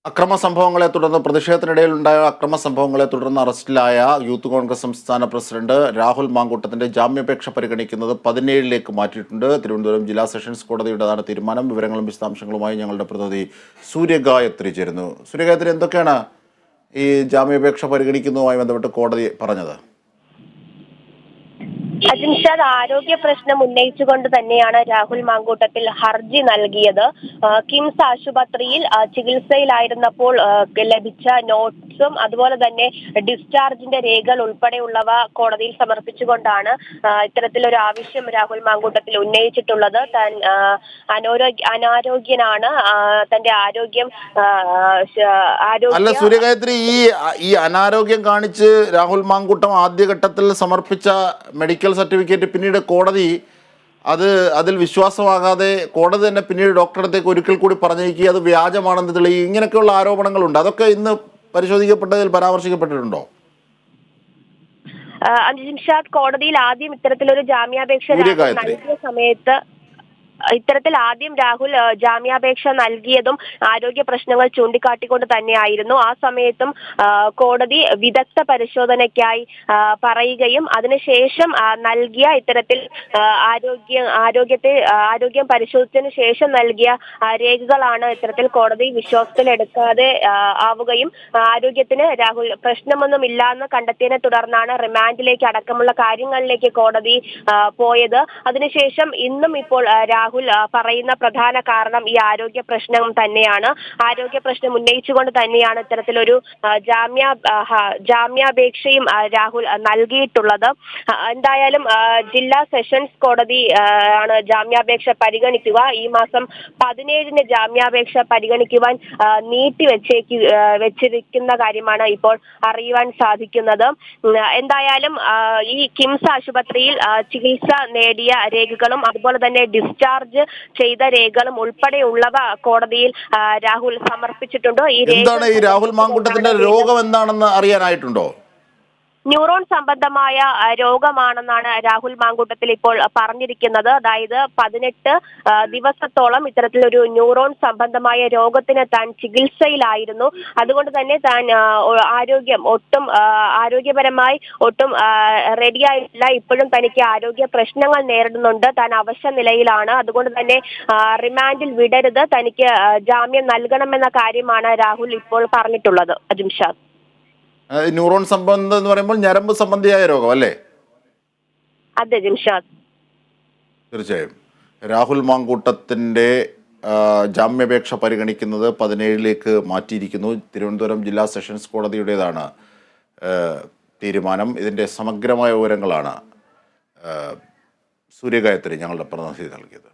അക്രമ സംഭവങ്ങളെ തുടർന്ന് പ്രതിഷേധത്തിനിടയിലുണ്ടായ അക്രമ സംഭവങ്ങളെ തുടർന്ന് അറസ്റ്റിലായ യൂത്ത് കോൺഗ്രസ് സംസ്ഥാന പ്രസിഡന്റ് രാഹുൽ മാങ്കൂട്ടത്തിന്റെ ജാമ്യാപേക്ഷ പരിഗണിക്കുന്നത് 17ലേക്ക് മാറ്റിയിട്ടുണ്ട്. തിരുവനന്തപുരം ജില്ലാ സെഷൻസ് കോടതിയുടേതാണ് തീരുമാനം. വിവരങ്ങളും വിശദാംശങ്ങളുമായി ഞങ്ങളുടെ പ്രതിനിധി സൂര്യഗായത്രി ചേരുന്നു. സൂര്യഗായത്രി, എന്തൊക്കെയാണ് ഈ ജാമ്യാപേക്ഷ പരിഗണിക്കുന്നതുമായി ബന്ധപ്പെട്ട് കോടതി പറഞ്ഞത്? അജിൻഷാദ്, ആരോഗ്യ പ്രശ്നം ഉന്നയിച്ചുകൊണ്ട് തന്നെയാണ് രാഹുൽ മാങ്കൂട്ടത്തിൽ ഹർജി നൽകിയത്. കിംസ് ആശുപത്രിയിൽ ചികിത്സയിലായിരുന്നപ്പോൾ ലഭിച്ച നോട്ട്സും അതുപോലെ തന്നെ ഡിസ്ചാർജിന്റെ രേഖകൾ ഉൾപ്പെടെയുള്ളവ കോടതിയിൽ സമർപ്പിച്ചുകൊണ്ടാണ് ഇത്തരത്തിലൊരു ആവശ്യം രാഹുൽ മാങ്കൂട്ടത്തിൽ ഉന്നയിച്ചിട്ടുള്ളത്. താൻ അനാരോഗ്യനാണ്, തന്റെ ആരോഗ്യം അല്ല സൂര്യഗായത്രി, ഈ അനാരോഗ്യം കാണിച്ച് രാഹുൽ മാങ്കൂട്ടം ആദ്യഘട്ടത്തിൽ സമർപ്പിച്ച മെഡിക്കൽ സർട്ടിഫിക്കറ്റ് പിന്നീട് കോടതി അതിൽ വിശ്വാസമാകാതെ കോടതി തന്നെ പിന്നീട് ഡോക്ടറുടെ അടുത്തേക്ക് ഒരിക്കൽ കൂടി പറഞ്ഞേക്കുക അത് വ്യാജമാണെന്ന് തെളിയിക്കും. ഇങ്ങനെയൊക്കെയുള്ള ആരോപണങ്ങളുണ്ട്. അതൊക്കെ ഇന്ന് പരിശോധിക്കപ്പെട്ടതിൽ പരാമർശിക്കപ്പെട്ടിട്ടുണ്ടോ? അജിൻഷാദ്, കോടതിയിൽ ആദ്യം ഇത്തരത്തിലൊരു ജാമ്യാപേക്ഷ നൽകിയ സമയത്ത് ആദ്യം ജാമ്യാപേക്ഷ നൽകിയതും ആരോഗ്യ പ്രശ്നങ്ങൾ ചൂണ്ടിക്കാട്ടിക്കൊണ്ട് തന്നെയായിരുന്നു. ആ സമയത്തും കോടതി വിദഗ്ധ പരിശോധനയ്ക്കായി പറയുകയും അതിനുശേഷം നൽകിയ ഇത്തരത്തിൽ ആരോഗ്യം പരിശോധിച്ചതിന് ശേഷം നൽകിയ രേഖകളാണ് ഇത്തരത്തിൽ കോടതി വിശ്വാസത്തിലെടുക്കാതെ ആവുകയും ആരോഗ്യത്തിന് രാഹുൽ പ്രശ്നമൊന്നും ഇല്ലാന്ന് കണ്ടെത്തിയതിനെ തുടർന്നാണ് റിമാൻഡിലേക്ക് അടക്കമുള്ള കാര്യങ്ങളിലേക്ക് കോടതി പോയത്. അതിനുശേഷം ഇന്നും ഇപ്പോൾ രാഹുൽ പറയുന്ന പ്രധാന കാരണം ഈ ആരോഗ്യ പ്രശ്നം തന്നെയാണ്. ആരോഗ്യ പ്രശ്നം ഉന്നയിച്ചുകൊണ്ട് തന്നെയാണ് ഇത്തരത്തിലൊരു ജാമ്യാപേക്ഷയും രാഹുൽ നൽകിയിട്ടുള്ളത്. എന്തായാലും ജില്ലാ സെഷൻസ് കോടതി ആണ് ജാമ്യാപേക്ഷ പരിഗണിക്കുക. ഈ മാസം 17-ന് ജാമ്യാപേക്ഷ പരിഗണിക്കുവാൻ വെച്ചിരിക്കുന്ന കാര്യമാണ് ഇപ്പോൾ അറിയുവാൻ സാധിക്കുന്നത്. എന്തായാലും ഈ കിംസ് ആശുപത്രിയിൽ ചികിത്സ നേടിയ രേഖകളും അതുപോലെ തന്നെ ഡിസ്ചാർജ് ചെയ്ത രേഖകളും ഉൾപ്പെടെയുള്ളവ കോടതിയിൽ രാഹുൽ സമർപ്പിച്ചിട്ടുണ്ട്. എന്താണ് ഈ രാഹുൽ മാങ്കൂട്ടത്തിന്റെ രോഗം എന്താണെന്ന് അറിയാനായിട്ടുണ്ടോ? ന്യൂറോൺ സംബന്ധമായ രോഗമാണെന്നാണ് രാഹുൽ മാങ്കൂട്ടത്തിൽ ഇപ്പോൾ പറഞ്ഞിരിക്കുന്നത്. അതായത് 18 ദിവസത്തോളം ഇത്തരത്തിലൊരു ന്യൂറോൺ സംബന്ധമായ രോഗത്തിന് താൻ ചികിത്സയിലായിരുന്നു. അതുകൊണ്ട് തന്നെ താൻ ആരോഗ്യപരമായി ഒട്ടും റെഡിയായിട്ടില്ല. ഇപ്പോഴും തനിക്ക് ആരോഗ്യ പ്രശ്നങ്ങൾ നേരിടുന്നുണ്ട്. താൻ അവശ നിലയിലാണ്. അതുകൊണ്ട് തന്നെ റിമാൻഡിൽ വിടരുത്, തനിക്ക് ജാമ്യം നൽകണമെന്ന കാര്യമാണ് രാഹുൽ ഇപ്പോൾ പറഞ്ഞിട്ടുള്ളത്. അജിംഷാദ്, ന്യൂറോൺ സംബന്ധം എന്ന് പറയുമ്പോൾ ഞരമ്പ് സംബന്ധിയായ രോഗം അല്ലേ? അതെ ജിംഷാദ്, തീർച്ചയായും. രാഹുൽ മാങ്കൂട്ടത്തിന്റെ ജാമ്യാപേക്ഷ പരിഗണിക്കുന്നത് 17ലേക്ക് മാറ്റിയിരിക്കുന്നു. തിരുവനന്തപുരം ജില്ലാ സെഷൻസ് കോടതിയുടേതാണ് തീരുമാനം. ഇതിന്റെ സമഗ്രമായ വിവരങ്ങളാണ് സൂര്യഗായത്രി ഞങ്ങളുടെ പ്രതിനിധി നൽകിയത്.